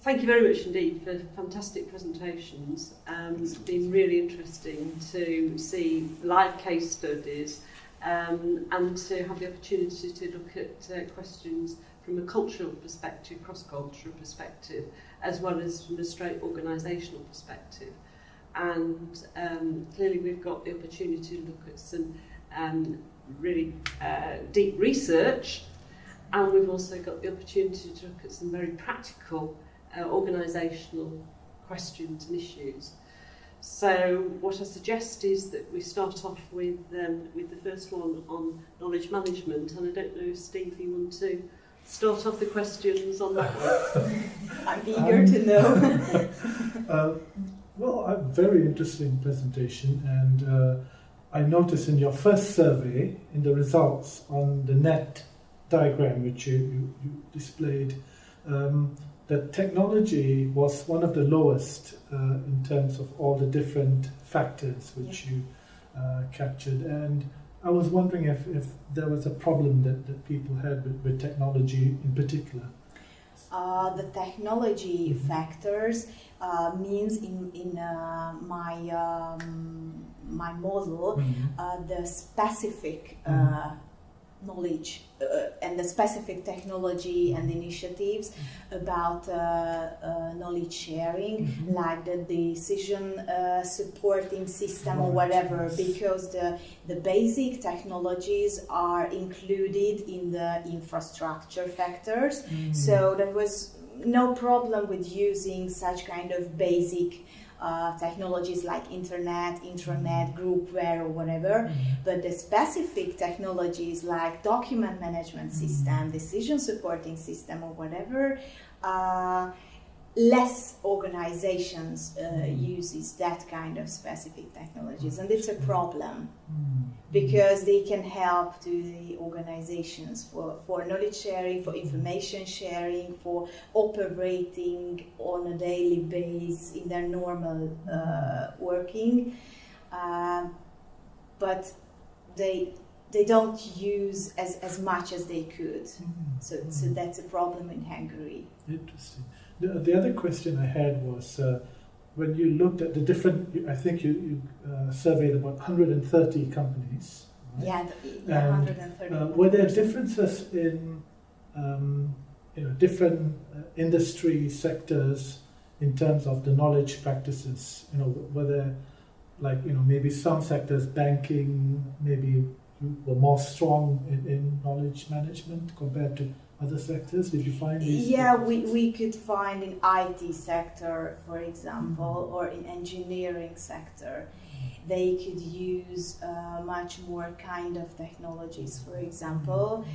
Thank you very much indeed for fantastic presentations. It's been really interesting to see live case studies and to have the opportunity to look at questions from a cultural perspective, cross-cultural perspective, as well as from a straight organisational perspective. And clearly we've got the opportunity to look at some really deep research, and we've also got the opportunity to look at some very practical organisational questions and issues. So what I suggest is that we start off with the first one on knowledge management, and I don't know, Steve, you want to start off the questions on that one? I'm eager to know. Well, a very interesting presentation, and I noticed in your first survey, in the results on the net diagram which you displayed, that technology was one of the lowest in terms of all the different factors which you captured. And I was wondering if there was a problem that people had with technology in particular. The technology factors means in my model the specific knowledge and the specific technology and initiatives about knowledge sharing, like the decision supporting system or whatever, because the basic technologies are included in the infrastructure factors. So there was no problem with using such kind of basic technologies like internet, intranet, groupware or whatever, but the specific technologies like document management system, decision supporting system or whatever, less organizations uses that kind of specific technologies, and it's a problem because they can help to the organizations for knowledge sharing, for information sharing, for operating on a daily basis in their normal working, but they don't use as much as they could. So that's a problem in Hungary. Interesting. The other question I had was when you looked at the different, I think you surveyed about 130 companies. Right? Yeah, 130. Were there differences in different industry sectors in terms of the knowledge practices? Were there maybe some sectors, banking, maybe you were more strong in knowledge management compared to other sectors? Did you find these? Yeah, we could find in IT sector, for example, or in engineering sector. They could use much more kind of technologies, for example,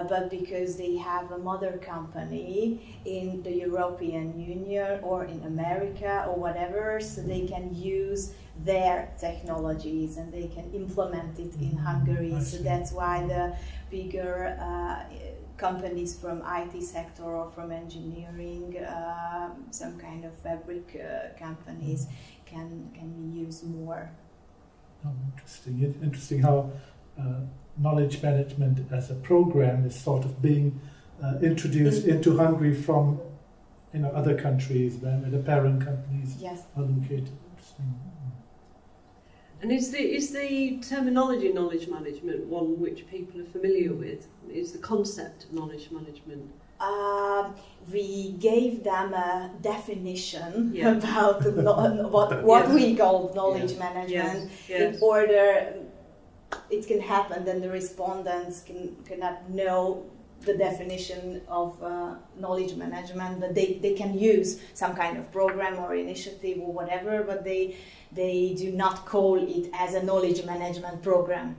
but because they have a mother company in the European Union or in America or whatever, so they can use their technologies and they can implement it in Hungary. So that's why the bigger companies from IT sector or from engineering, some kind of fabric companies can be used more. Oh, interesting. Interesting how knowledge management as a program is sort of being introduced into Hungary from other countries where the parent companies are located. Interesting. And is the terminology knowledge management one which people are familiar with? Is the concept of knowledge management? We gave them a definition about what we call knowledge management. In order, it can happen that the respondents cannot know the definition of knowledge management, but they can use some kind of program or initiative or whatever, but they do not call it as a knowledge management program.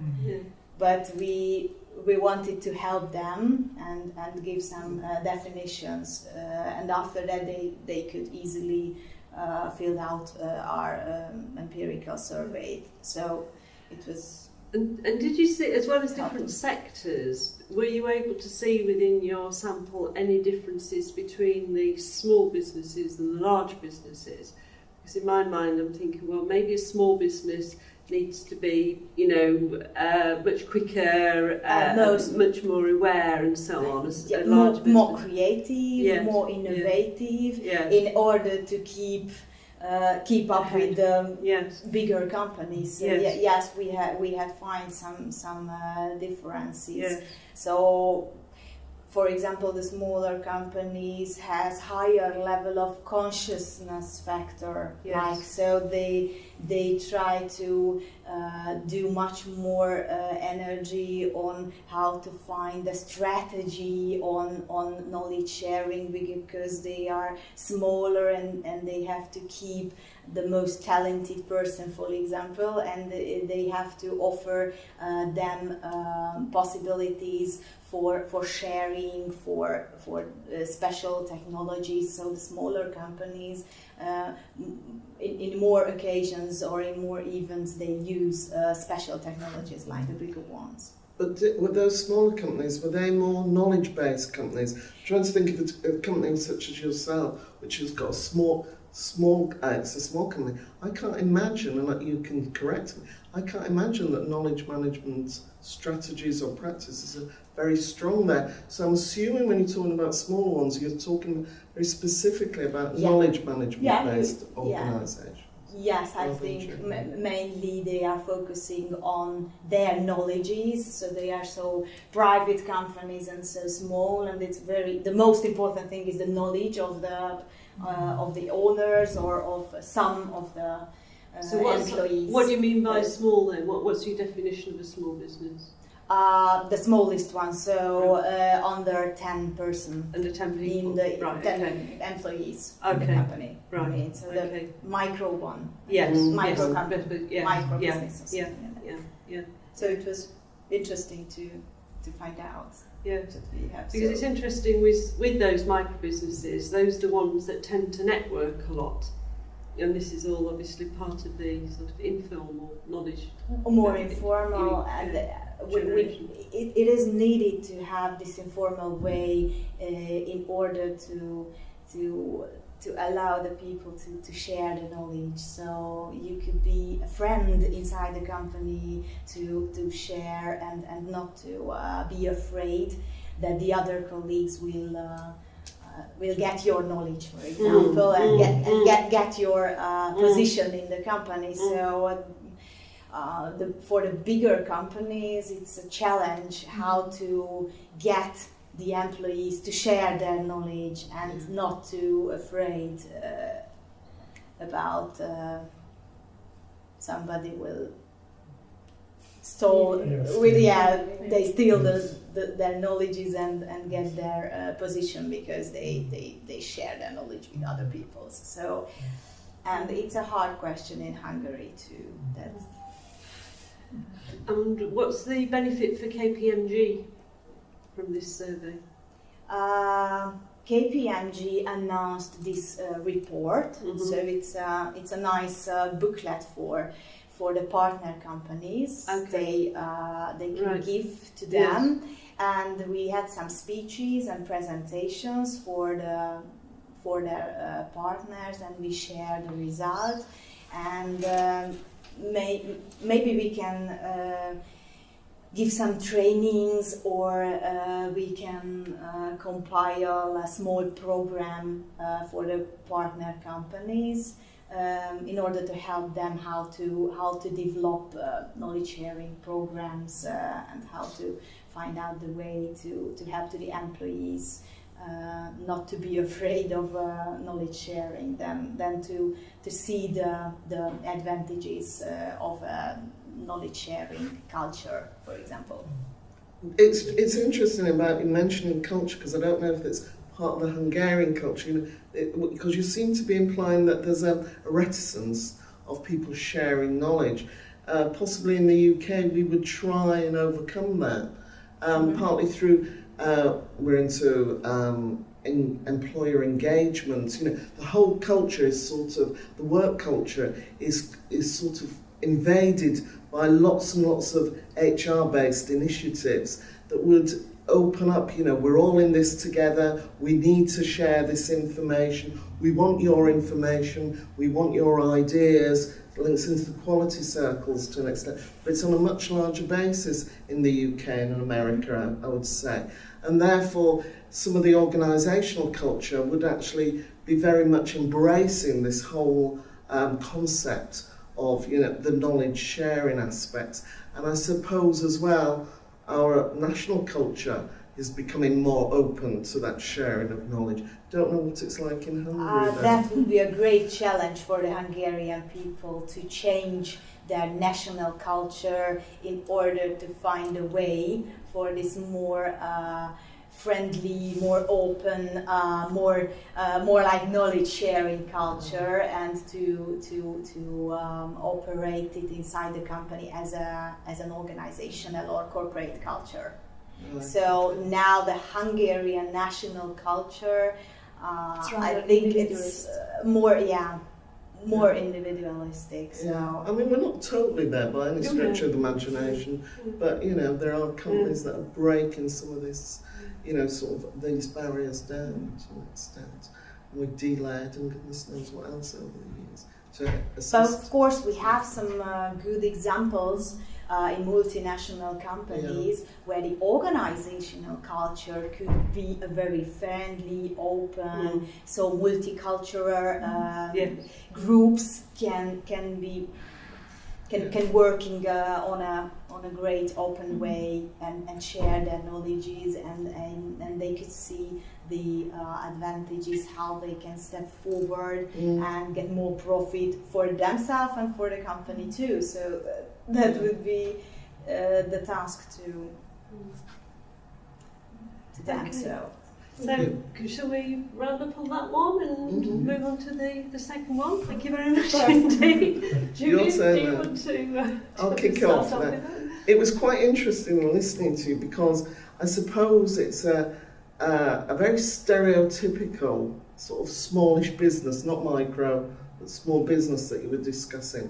But we wanted to help them and give some definitions, and after that they could easily fill out our empirical survey. So it was. And did you see, as well as different sectors, were you able to see within your sample any differences between the small businesses and the large businesses? Because in my mind I'm thinking, well, maybe a small business needs to be, much quicker, much more aware, and so on. As a large more creative, more innovative, in order to keep up with the bigger companies. So we had find some differences. Yes. So, for example, the smaller companies has higher level of consciousness factor. Like, so they try to do much more energy on how to find a strategy on knowledge sharing, because they are smaller and they have to keep the most talented person, for example, and they have to offer them possibilities for sharing, for special technologies. So the smaller companies, in more occasions or in more events, they use special technologies like the bigger ones. But were those smaller companies, were they more knowledge-based companies? I'm trying to think of a company such as yourself, which has got a small, it's a small company. I can't imagine, and you can correct me, I can't imagine that knowledge management strategies or practices are very strong there. So I'm assuming when you're talking about smaller ones, you're talking very specifically about knowledge management-based organisations. Yes, I think mainly they are focusing on their knowledges, so they are so private companies and so small, and it's the most important thing is the knowledge of the owners or of some of the employees. What do you mean by small then? What's your definition of a small business? The smallest one, so under 10 person. Under 10 people? In the 10 employees in the company. Right. I mean, so the micro one. Yes. Micro company. Micro businesses. Yeah. So it was interesting to find out. Yeah. Because it's interesting with those micro businesses, those are the ones that tend to network a lot. And this is all obviously part of the sort of informal knowledge. More informal, and it is needed to have this informal way in order to allow the people to share the knowledge. So you could be a friend inside the company to share and not to be afraid that the other colleagues will get your knowledge, for example, and get your position in the company. So for the bigger companies, it's a challenge how to get the employees to share their knowledge and not too afraid about somebody will steal. They steal their knowledges and get their position because they share their knowledge with other people. So, and it's a hard question in Hungary too. And what's the benefit for KPMG from this survey? KPMG announced this report, so it's a nice booklet for the partner companies. They can give to them, and we had some speeches and presentations for their partners, and we shared the result, and maybe we can give some trainings, or we can compile a small program for the partner companies in order to help them how to develop knowledge sharing programs and how to find out the way to help to the employees not to be afraid of knowledge sharing, than to see the advantages of knowledge sharing culture, for example. It's interesting about you mentioning culture, because I don't know if it's part of the Hungarian culture, because you seem to be implying that there's a reticence of people sharing knowledge. Possibly in the UK we would try and overcome that, partly through we're into employer engagement. The whole culture is sort of, the work culture is sort of invaded by lots and lots of HR-based initiatives that would open up, you know, we're all in this together, we need to share this information, we want your information, we want your ideas, links into the quality circles to an extent, but it's on a much larger basis in the UK and in America, I would say. And therefore, some of the organisational culture would actually be very much embracing this whole concept of, you know, the knowledge sharing aspects. And I suppose as well, our national culture is becoming more open to that sharing of knowledge. Don't know what it's like in Hungary. That would be a great challenge for the Hungarian people to change their national culture in order to find a way for this more friendly, more open, more like knowledge sharing culture, and to operate it inside the company as an organizational or corporate culture. So now the Hungarian national culture, I think it's more individualistic. So I mean, we're not totally there by any stretch of the imagination, but you know, there are companies that are breaking some of this, you know, sort of these barriers down to an extent. And we've delayed and goodness knows what else over the years to assist. But of course, we have some good examples in multinational companies where the organizational culture could be a very friendly, open, so multicultural groups can working on a great open way and share their knowledges, and they could see the advantages, how they can step forward and get more profit for themselves and for the company too. So that would be the task to them. So shall we round up on that one and move on to the second one? Thank you very much indeed. Julian, do you want to I'll kick off now. It was quite interesting listening to you, because I suppose it's a very stereotypical sort of smallish business, not micro, but small business that you were discussing.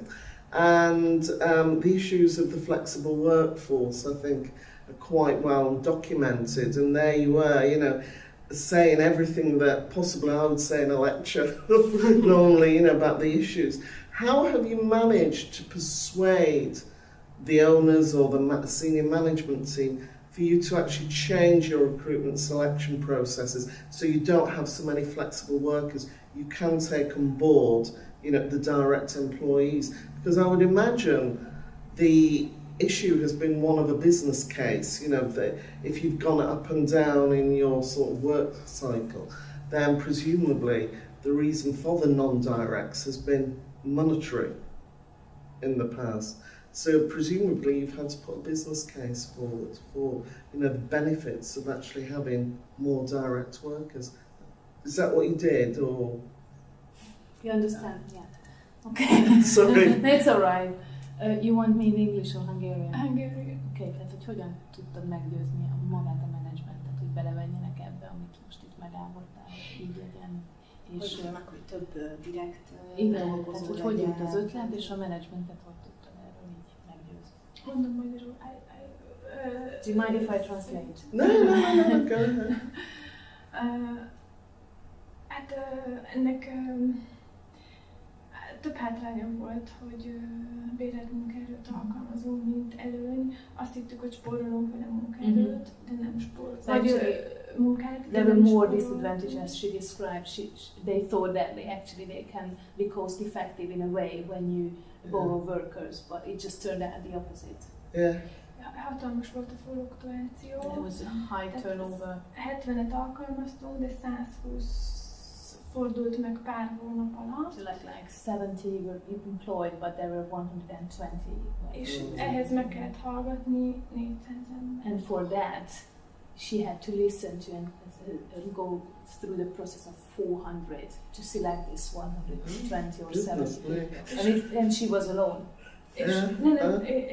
And the issues of the flexible workforce, I think, are quite well documented. And there you were, you know, saying everything that possibly I would say in a lecture normally, you know, about the issues. How have you managed to persuade the owners or the senior management team for you to actually change your recruitment selection processes so you don't have so many flexible workers? You can take on board, you know, the direct employees, because I would imagine the issue has been one of a business case, you know, that if you've gone up and down in your sort of work cycle, then presumably the reason for the non-directs has been monetary in the past. So presumably you've had to put a business case forward for, you know, the benefits of actually having more direct workers. Is that what you did, or? You understand? Yeah. Okay. Sorry. That's all right. You want me in English or Hungarian? Hungarian. Okay, tehát hogy hogyan tudtad meggyőzni magát a menedzsmentet, hogy belevegyenek ebbe, amit most itt megállapodtál, hogy így legyen. És hogy több direkt dolgozó legyen. Hogy jött az ötlet, és a menedzsmentet hogy tudtad erről így meggyőzni? Mondom magyarul. Do you mind if I translate? No, go ahead. Hát ennek több hátránya volt, hogy bérelt munkaerőt alkalmazunk, mint előny. Azt hittük, hogy spórolunk vele munkaerőt, de nem spórolunk. There were more disadvantages, as she described. They thought that they can be cost effective in a way when you borrow workers, but it just turned out the opposite. Yeah. Hatalmas volt a fluktuáció. There was a high turnover. 70-et alkalmaztunk, de 120 fordult meg pár hónap alatt. So like 70 were employed, but there were 120. És ehhez meg kellett hallgatni 400 ember. And for that, she had to listen to and go through the process of 400 to select this 120 or 70. And she was alone.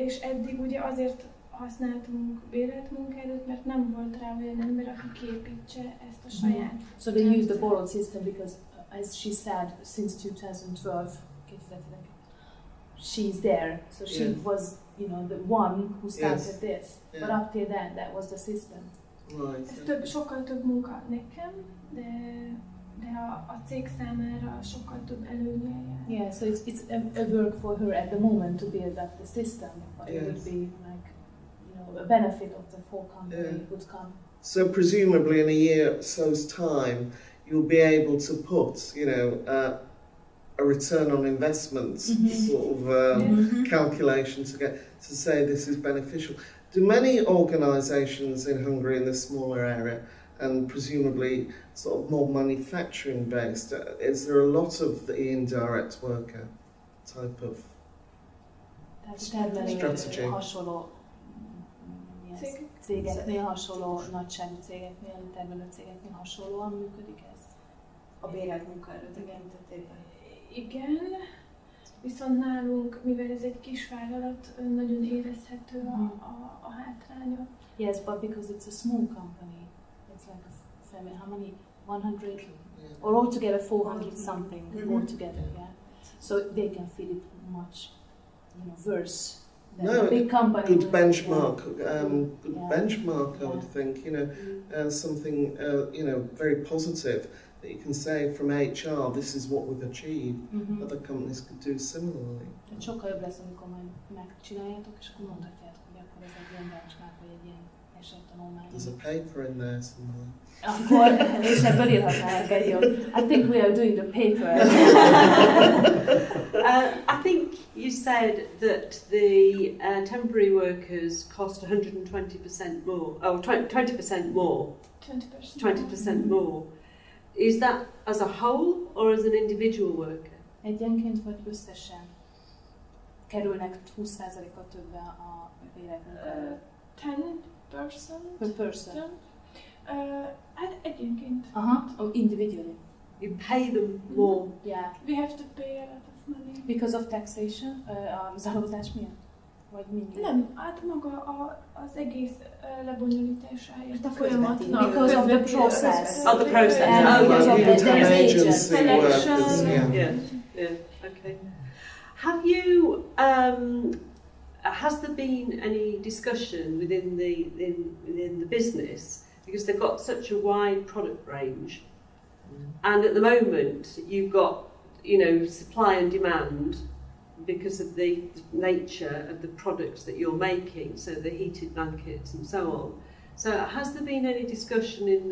És eddig ugye azért használtunk bérelt munkaerőt, mert nem volt rá olyan ember, aki képítse ezt a saját. So they used the borrowed system because, as she said, since 2012, she's there. So she was, you know, the one who started this. But up till then, that was the system. Right. Sokkal több munka nekem, de a cég számára sokkal több előnye jár. Yeah, so it's a work for her at the moment to build up the system, but it would be like, a benefit of the whole company would come. So presumably in a year or so's time, you'll be able to put, a return on investment sort of calculation to say this is beneficial. Do many organisations in Hungary in the smaller area, and presumably sort of more manufacturing based, is there a lot of the indirect worker type of strategy? Hasonló cégeknél, hasonló nagyságú cégeknél, termelő cégeknél hasonlóan működik ez? A bérelt munkaerő tekintetében. Igen, viszont nálunk, mivel ez egy kis vállalat, nagyon érezhető a hátránya. Yes, but because it's a small company, it's like a family, how many? 100? Or altogether 400 something altogether, yeah. So they can feel it much, worse than a big company. Good benchmark, benchmark, I would think, something, very positive. That you can say from HR, this is what we've achieved. Other companies could do similarly. Sokkal jobb lesz, amikor majd megcsináljátok, és akkor mondhatjátok, hogy akkor ez egy ilyen benchmark, vagy egy ilyen esettanulmány. There's a paper in there somewhere. Akkor, és ebből írhatnánk egy jó. I think we are doing the paper. I think you said that the temporary workers cost 120% more, 20% more. 20% more. Is that as a whole or as an individual worker? Egyenként vagy összesen kerülnek 20%-kal többe a bérelt munkaerő? 10% per person. Hát egyenként. Individually. You pay them more. Yeah. We have to pay a lot of money. Because of taxation? Az adózás miatt? Vagy mindig? Nem, hát maga az egész lebonyolításáért a folyamatnak. Because of the process. Oh, the process. Because of the agent selection. Yeah. Okay. Have you? Has there been any discussion within the business, because they've got such a wide product range, and at the moment you've got supply and demand because of the nature of the products that you're making, so the heated blankets and so on. So has there been any discussion in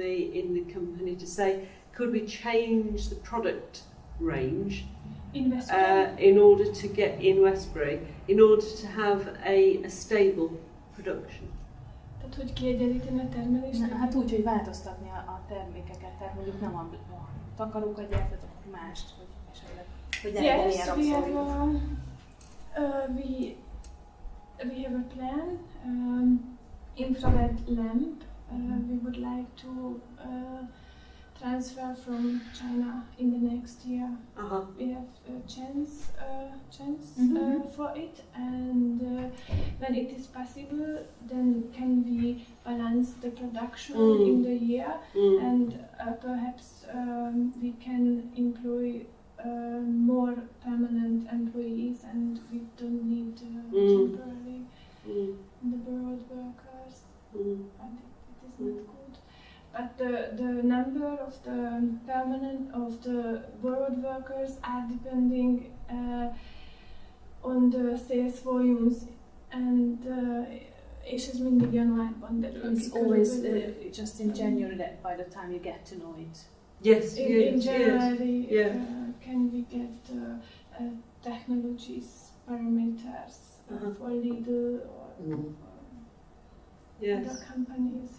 the company to say, could we change the product range in order to get in Westbury, in order to have a stable production? Tehát, hogy kiegyenlíteni a termelést? Hát úgy, hogy változtatni a termékeket, tehát mondjuk nem a takarókat gyártatok, akkor mást, hogy esetleg. Hogy ne legyen ilyen rabszolni. We have a plan, infrared lamp. We would like to transfer from China in the next year. We have a chance for it, and when it is possible, then can we balance the production in the year, and perhaps we can employ more permanent employees, and we don't need temporary the borrowed workers. And it is not good. But the number of the borrowed workers are depending on the sales volumes, and és ez mindig januárban derül. It's always just in January that by the time you get to know it. Yes, in January, can we get technologies parameters for Lidl or other companies?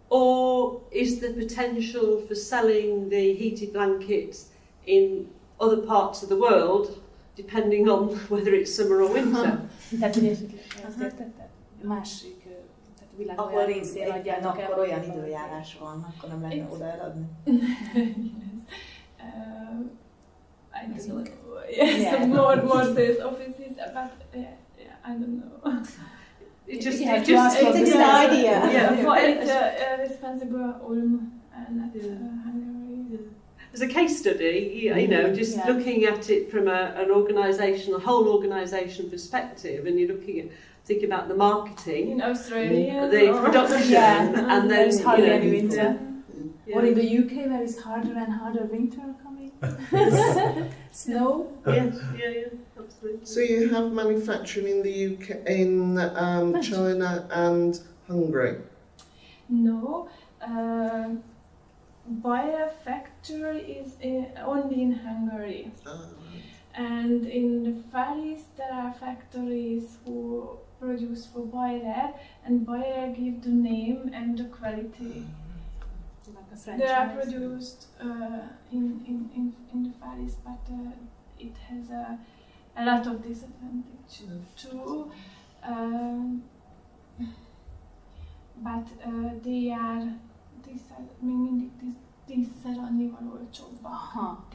Or is there potential for selling the heated blankets in other parts of the world, depending on whether it's summer or winter? Tehát azt értetted? Másik, tehát a világ olyan részén adjátok el, akkor olyan időjárás van, akkor nem lehetne oda eladni. I don't know. Yes, more sales offices, but I don't know. It's an idea. Yeah, for it, responsible Ulm and Hungary. As a case study, looking at it from an whole organisation perspective, and you're looking at thinking about the marketing, in Australia, the production, and then it's hardly any you know, winter. yeah. Or in the UK, where it's harder and harder winter coming. Snow. Yes, yeah, absolutely. So you have manufacturing in the UK, in China and Hungary? No. Bayer factory is only in Hungary. And in the Far East there are factories who produce for Bayer, and Bayer give the name and the quality. Like a They are franchise. produced in the Far East, but it has a lot of disadvantage too. But they are még mindig 10-szer annyival olcsóbbak.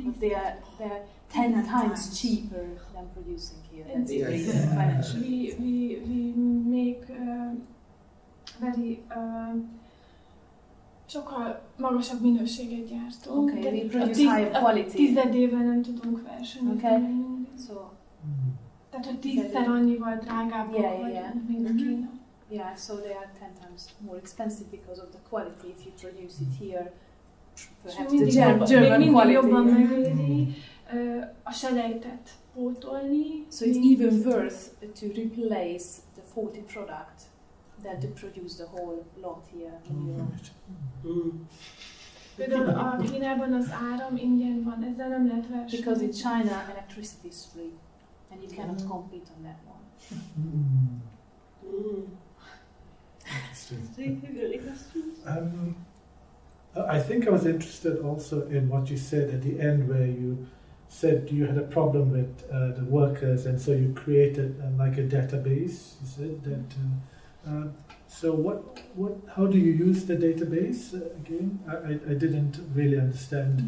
But they're 10 times cheaper than producing here. That's the reason financially. We make very sokkal magasabb minőséget gyártunk. Okay, Tehát we produce higher quality. tizedével nem tudunk versenyezni. Okay. mindig. So Tehát, hogy 10-szer annyival drágábbak vagyunk, mint Kína. yeah, so they are 10 times more expensive because of the quality. If you produce it here, perhaps the German quality. Jobban megéri a selejtet pótolni. So it's even worth to replace the faulty product than to produce the whole lot here in Europe. Például a Kínában az áram ingyen van, ezzel nem lehet versenyezni. Because in China electricity is free and you cannot compete on that one. Interesting. Do you have any questions? I think I was interested also in what you said at the end, where you said you had a problem with the workers, and so you created like a database. You said that. So how do you use the database again? I didn't really understand.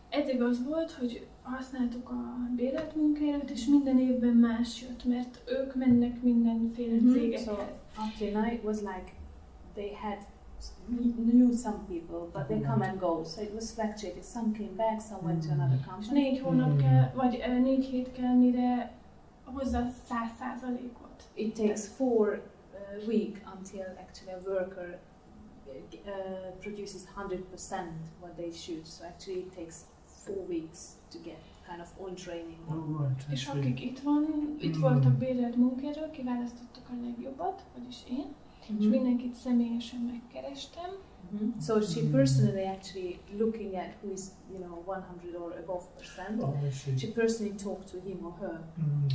Eddig az volt, hogy használtuk a bérelt munkaerőt, és minden évben más jött, mert ők mennek mindenféle cégekhez. So until now it was like they knew some people, but they come and go. So it was fluctuating. Some came back, some went to another És company. 4 hónap kell, vagy 4 hét kell, mire hozza 100%-ot. It takes 4 weeks until actually a worker produces 100% what they should. So actually it takes 4 weeks to get kind of on training. Oh, right. És akik itt voltak bérelt munkaerő, kiválasztottak a legjobbat, vagyis én, és mindenkit személyesen megkerestem. So she personally actually looking at who is 100 or above percent. Oh, I see. She personally talked to him or her.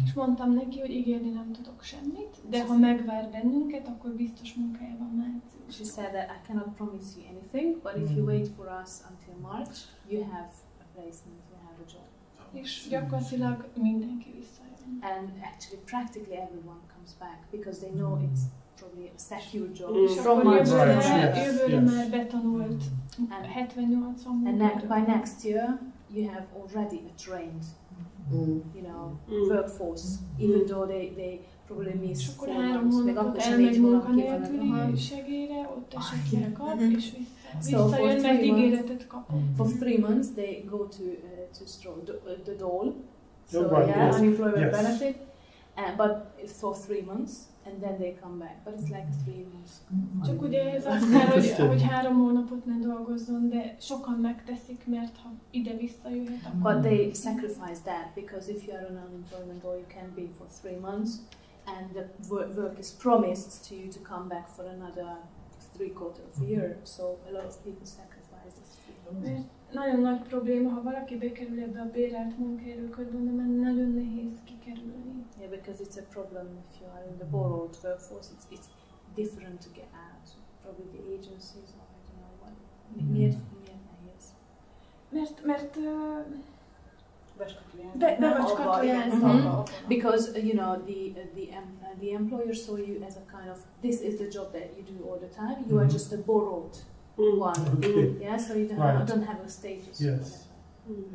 És mondtam neki, hogy ígérni nem tudok semmit, de ha megvár bennünket, akkor biztos munkája van március. She said that I cannot promise you anything, but if you wait for us until March, you have a placement, you have a job. És gyakorlatilag mindenki visszajön. And actually practically everyone comes back because they know it's probably a secure job. És From akkor March to jövőre March. már betanult And 70-80 And munkaerő. by next year, you have already a trained, workforce, even though they probably miss És akkor 4 3 months. Még hónapot akkor sem elmegy 4 hónap kivannak. munkanélküli segélyre, ott esetleg kap, és So for visszajön, 3 mert months, ígéretet kap. for 3 months they go to the dole, so right, yes. unemployment Yes. benefit, but it's for 3 months, and then they come back. But it's like 3 months. Csak ugye ez azt kell, hogy 3 hónapot ne dolgozzon, de sokan megteszik, mert ha ide visszajöhet, akkor... But they sacrifice that because if you are on unemployment or you can be for 3 months, and the work is promised to you to come back for another 3/4 of a year, so a lot of people sacrifice this. Mert nagyon nagy probléma, ha valaki bekerül ebbe a bérelt munkaerőkörbe, de már nagyon nehéz kikerülni. Yeah, because it's a problem if you are in the borrowed workforce. It's different to get out. Probably the agencies, or I don't know what. Miért nehéz? Mert Be vagy skatujázva. Because the employer saw you as a kind of, this is the job that you do all the time. You are just a borrowed one. Okay. Yeah, so you Right. don't have a status. Yes.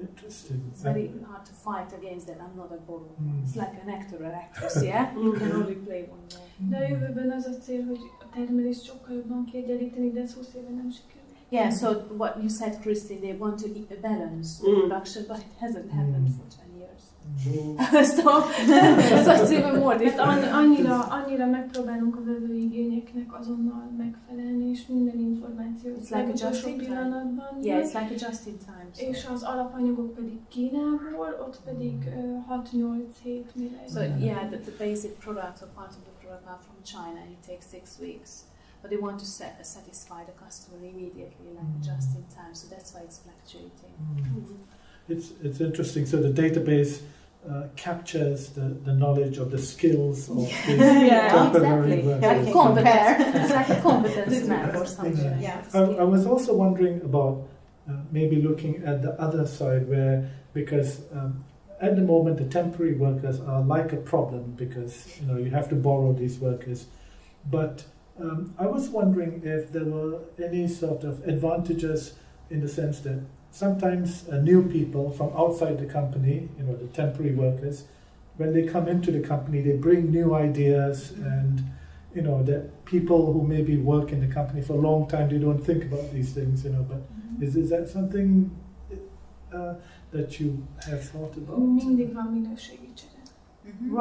Interesting. It's very hard to fight against that. I'm not a borrower. It's like an actor or actress, yeah? You can only play one role. De a jövőben az a cél, hogy a termelést sokkal jobban kiegyenlíteni, de ez 20 éve nem sikerül. Yeah, so what you said, Christine, they want to balance the production, but it hasn't happened for 20 years. so it's even more Hát difficult. annyira megpróbálunk a vevő igényeknek azonnal megfelelni, és minden információ It's like a just in time. pillanatban. Yeah, it's like a just in time. So. És az alapanyagok pedig Kínából, ott pedig 6-8 hét mire. So yeah, the basic products or part of the product are from China, and it takes 6 weeks. But they want to satisfy the customer immediately, like just in time. So that's why it's fluctuating. It's interesting. So the database captures the knowledge of the skills of these temporary exactly. workers. It's like a competence map or something. Yeah. I was also wondering about maybe looking at the other side, because at the moment the temporary workers are like a problem, because you have to borrow these workers. But I was wondering if there were any sort of advantages in the sense that sometimes new people from outside the company, the temporary workers, when they come into the company, they bring new ideas, and that people who maybe work in the company for a long time, they don't think about these things, but is that something that you have thought about? Mindig van minőségi csere.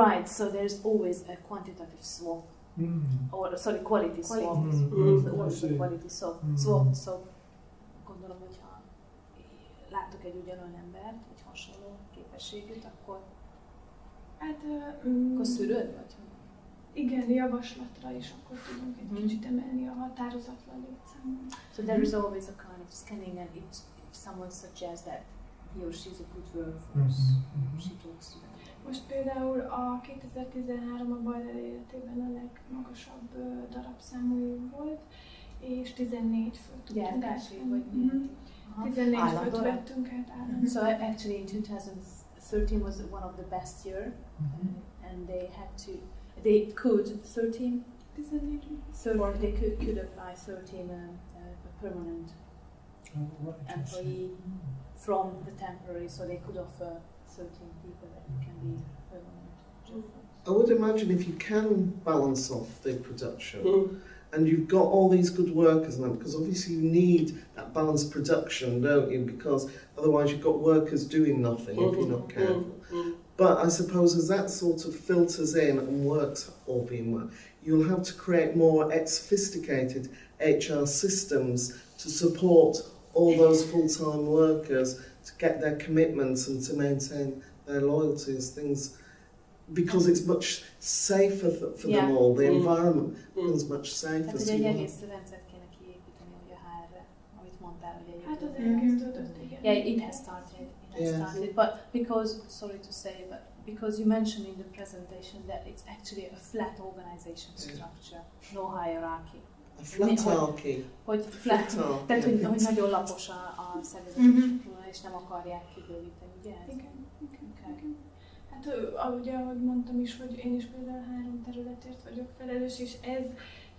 Right, so there's always a quantitative swap. Or quality swap. Mm. Quality swap. So gondolom, hogyha látok egy ugyanolyan embert, egy hasonló képességűt, akkor szűrőd vagy? Igen, javaslatra is akkor tudunk egy kicsit emelni a határozatlan létszámot. So there is always a kind of scanning, and if someone suggests that he or she is a good workforce, she talks to them. Most például a 2013 a Bajler életében a legmagasabb darabszámú volt, és 14 főt tudtunk átvenni. 14 főt vettünk át állandóan. So actually in 2013 was one of the best year, and they could 13 they could apply 13 a permanent employee from the temporary, so they could offer 13 people that can be permanent. I would imagine if you can balance off the production and you've got all these good workers now, because obviously you need that balanced production, don't you? Because otherwise you've got workers doing nothing if you're not careful. But I suppose as that sort of filters in and works all being well, you'll have to create more sophisticated HR systems to support all those full-time workers, to get their commitments and to maintain their loyalties, things, because it's much safer for them all. The environment becomes much safer. Hát ugye egy egész rendszert kéne kiépíteni ugye a HR-re, amit mondtál, hogy Hát az elkezdődött, igen. Yeah, it has started. But sorry to say, but because you mentioned in the presentation that it's actually a flat organization structure, no hierarchy. A flatarchy. Hogy flat, tehát hogy nagyon lapos a szervezeti struktúra, és nem akarják kibővíteni, ugye? Igen. Hát ugye, ahogy mondtam is, hogy én is például 3 területért vagyok felelős, és ez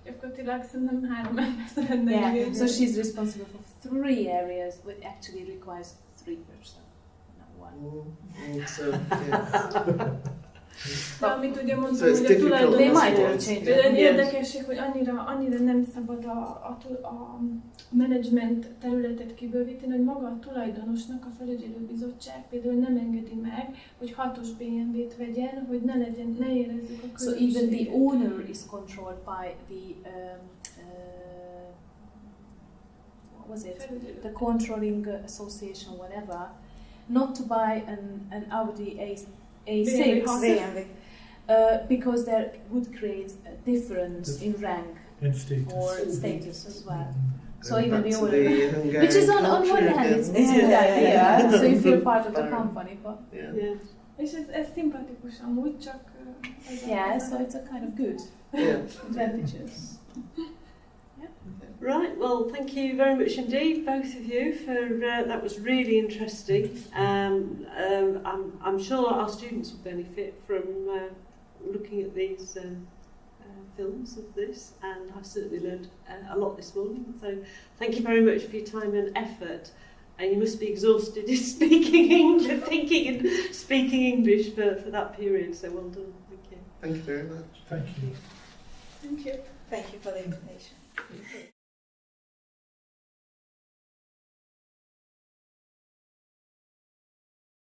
gyakorlatilag szerintem 3 ember szeretne. Yeah, so she's responsible for 3 areas, but actually requires 3 person, not 1. So, yeah. De amit ugye mondtam, hogy a tulajdonos, egy érdekesség, hogy annyira nem szabad a menedzsment területet kibővíteni, hogy maga a tulajdonosnak a felügyelőbizottság például nem engedi meg, hogy 6-os BMW-t vegyen, hogy ne érezzük a különbséget. So even the owner is controlled by the what was it? The controlling association, whatever, not to buy an Audi A6 because that would create a difference in rank or status as well. So even the owner, which is on one hand it's a good idea, so you feel part of the company, but És ez szimpatikus amúgy, csak so it's a kind of good advantages. Right, well, thank you very much indeed, both of you, for that was really interesting. I'm sure our students will benefit from looking at these films of this, and I've certainly learned a lot this morning. So thank you very much for your time and effort. And you must be exhausted in speaking English, thinking and speaking English for that period. So well done. Thank you. Thank you very much. Thank you. Thank you. Thank you for the invitation.